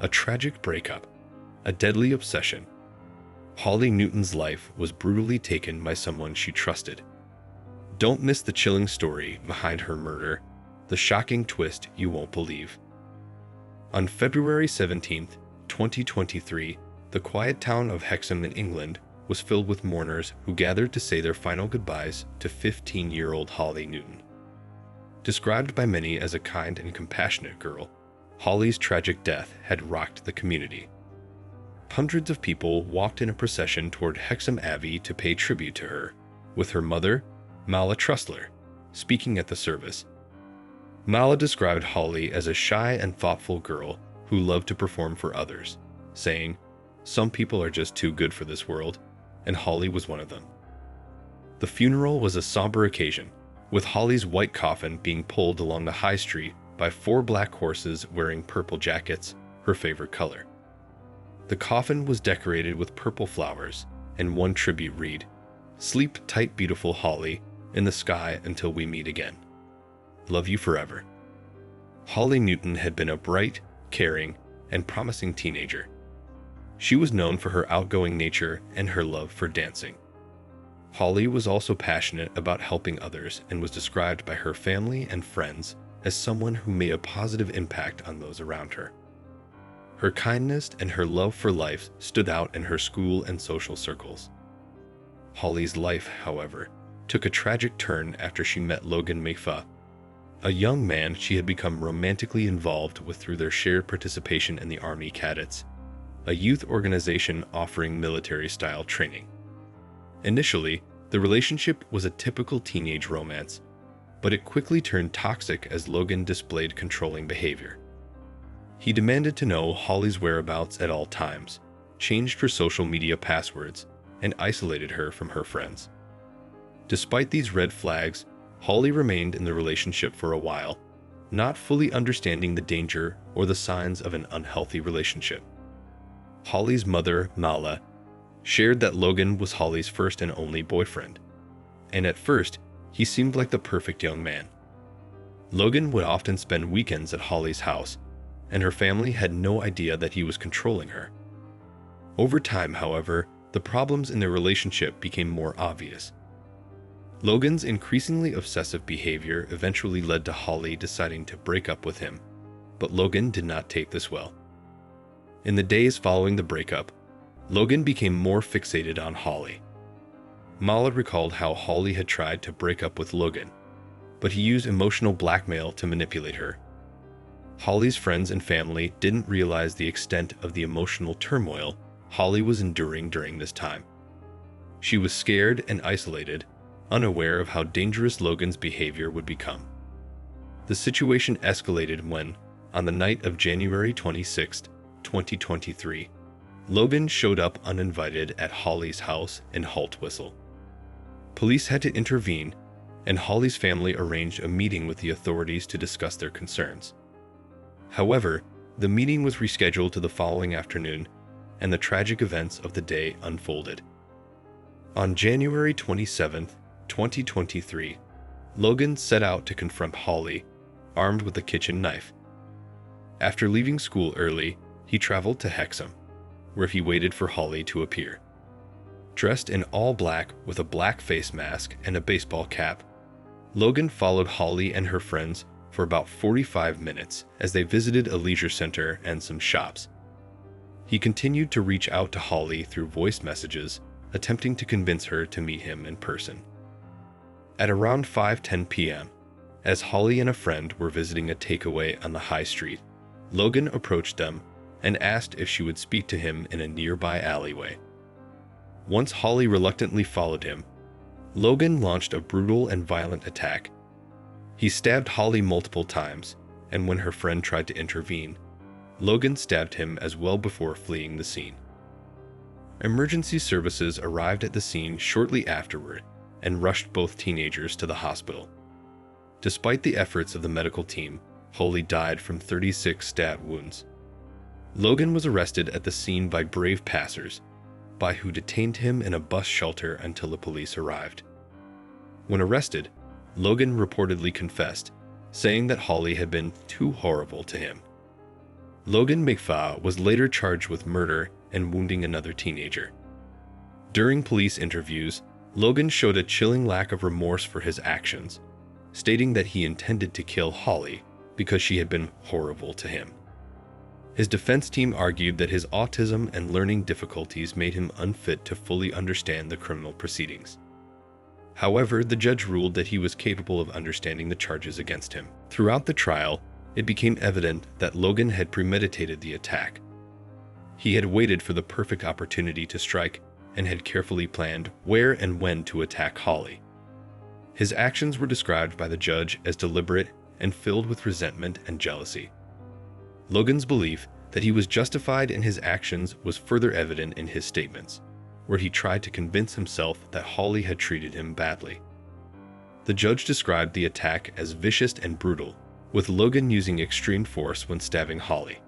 A tragic breakup, a deadly obsession. Holly Newton's life was brutally taken by someone she trusted. Don't miss the chilling story behind her murder, the shocking twist you won't believe. On February 17, 2023, the quiet town of Hexham in England was filled with mourners who gathered to say their final goodbyes to 15-year-old Holly Newton. Described by many as a kind and compassionate girl, Holly's tragic death had rocked the community. Hundreds of people walked in a procession toward Hexham Abbey to pay tribute to her, with her mother, Mala Trustler, speaking at the service. Mala described Holly as a shy and thoughtful girl who loved to perform for others, saying, "Some people are just too good for this world," and Holly was one of them. The funeral was a somber occasion, with Holly's white coffin being pulled along the high street by 4 black horses wearing purple jackets, her favorite color. The coffin was decorated with purple flowers, and one tribute read, "Sleep tight, beautiful Holly, in the sky until we meet again. Love you forever." Holly Newton had been a bright, caring, and promising teenager. She was known for her outgoing nature and her love for dancing. Holly was also passionate about helping others and was described by her family and friends as someone who made a positive impact on those around her. Her kindness and her love for life stood out in her school and social circles. Holly's life, however, took a tragic turn after she met Logan Mayfa, a young man she had become romantically involved with through their shared participation in the Army Cadets, a youth organization offering military-style training. Initially, the relationship was a typical teenage romance, but it quickly turned toxic as Logan displayed controlling behavior. He demanded to know Holly's whereabouts at all times, changed her social media passwords, and isolated her from her friends. Despite these red flags, Holly remained in the relationship for a while, not fully understanding the danger or the signs of an unhealthy relationship. Holly's mother, Mala, shared that Logan was Holly's first and only boyfriend, and at first, he seemed like the perfect young man. Logan would often spend weekends at Holly's house, and her family had no idea that he was controlling her. Over time, however, the problems in their relationship became more obvious. Logan's increasingly obsessive behavior eventually led to Holly deciding to break up with him, but Logan did not take this well. In the days following the breakup, Logan became more fixated on Holly. Mala recalled how Holly had tried to break up with Logan, but he used emotional blackmail to manipulate her. Holly's friends and family didn't realize the extent of the emotional turmoil Holly was enduring during this time. She was scared and isolated, unaware of how dangerous Logan's behavior would become. The situation escalated when, on the night of January 26, 2023, Logan showed up uninvited at Holly's house in Haltwhistle. Police had to intervene, and Holly's family arranged a meeting with the authorities to discuss their concerns. However, the meeting was rescheduled to the following afternoon, and the tragic events of the day unfolded. On January 27, 2023, Logan set out to confront Holly, armed with a kitchen knife. After leaving school early, he traveled to Hexham, where he waited for Holly to appear. Dressed in all black with a black face mask and a baseball cap, Logan followed Holly and her friends for about 45 minutes as they visited a leisure center and some shops. He continued to reach out to Holly through voice messages, attempting to convince her to meet him in person. At around 5:10 p.m., as Holly and a friend were visiting a takeaway on the high street, Logan approached them and asked if she would speak to him in a nearby alleyway. Once Holly reluctantly followed him, Logan launched a brutal and violent attack. He stabbed Holly multiple times, and when her friend tried to intervene, Logan stabbed him as well before fleeing the scene. Emergency services arrived at the scene shortly afterward and rushed both teenagers to the hospital. Despite the efforts of the medical team, Holly died from 36 stab wounds. Logan was arrested at the scene by brave passers, who detained him in a bus shelter until the police arrived. When arrested, Logan reportedly confessed, saying that Holly had been too horrible to him. Logan McFaw was later charged with murder and wounding another teenager. During police interviews, Logan showed a chilling lack of remorse for his actions, stating that he intended to kill Holly because she had been horrible to him. His defense team argued that his autism and learning difficulties made him unfit to fully understand the criminal proceedings. However, the judge ruled that he was capable of understanding the charges against him. Throughout the trial, it became evident that Logan had premeditated the attack. He had waited for the perfect opportunity to strike and had carefully planned where and when to attack Holly. His actions were described by the judge as deliberate and filled with resentment and jealousy. Logan's belief that he was justified in his actions was further evident in his statements, where he tried to convince himself that Holly had treated him badly. The judge described the attack as vicious and brutal, with Logan using extreme force when stabbing Holly.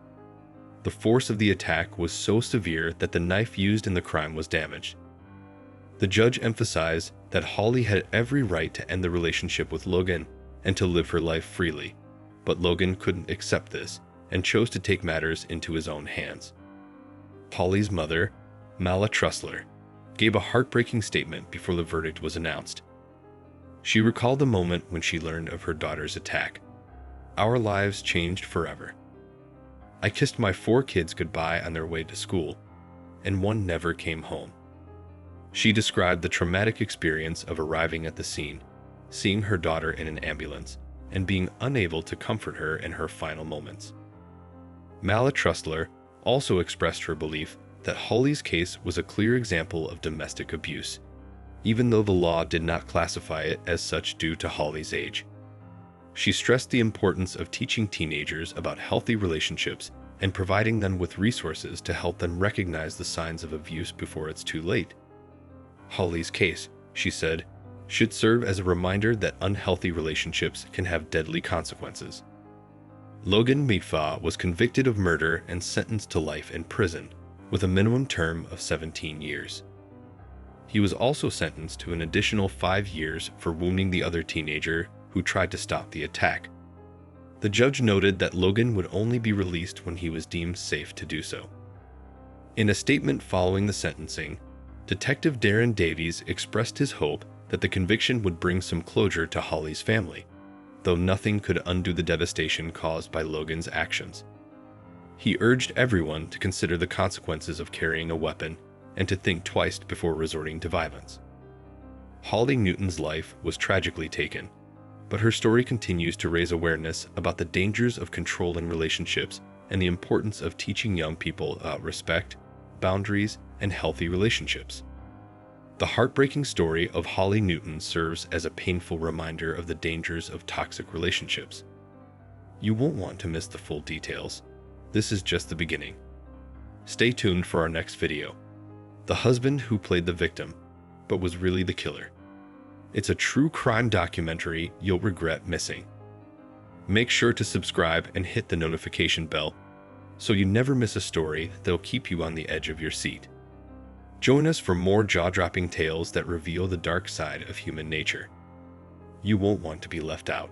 The force of the attack was so severe that the knife used in the crime was damaged. The judge emphasized that Holly had every right to end the relationship with Logan and to live her life freely, but Logan couldn't accept this and chose to take matters into his own hands. Holly's mother, Mala Trussler, gave a heartbreaking statement before the verdict was announced. She recalled the moment when she learned of her daughter's attack. "Our lives changed forever. I kissed my 4 kids goodbye on their way to school, and one never came home." She described the traumatic experience of arriving at the scene, seeing her daughter in an ambulance, and being unable to comfort her in her final moments. Mala Trussler also expressed her belief that Holly's case was a clear example of domestic abuse, even though the law did not classify it as such due to Holly's age. She stressed the importance of teaching teenagers about healthy relationships and providing them with resources to help them recognize the signs of abuse before it's too late. Holly's case, she said, should serve as a reminder that unhealthy relationships can have deadly consequences. Logan McFaw was convicted of murder and sentenced to life in prison, with a minimum term of 17 years. He was also sentenced to an additional 5 years for wounding the other teenager who tried to stop the attack. The judge noted that Logan would only be released when he was deemed safe to do so. In a statement following the sentencing, Detective Darren Davies expressed his hope that the conviction would bring some closure to Holly's family, though nothing could undo the devastation caused by Logan's actions. He urged everyone to consider the consequences of carrying a weapon and to think twice before resorting to violence. Holly Newton's life was tragically taken, but her story continues to raise awareness about the dangers of controlling relationships and the importance of teaching young people about respect, boundaries, and healthy relationships. The heartbreaking story of Holly Newton serves as a painful reminder of the dangers of toxic relationships. You won't want to miss the full details. This is just the beginning. Stay tuned for our next video. The husband who played the victim, but was really the killer. It's a true crime documentary you'll regret missing. Make sure to subscribe and hit the notification bell so you never miss a story that'll keep you on the edge of your seat. Join us for more jaw-dropping tales that reveal the dark side of human nature. You won't want to be left out.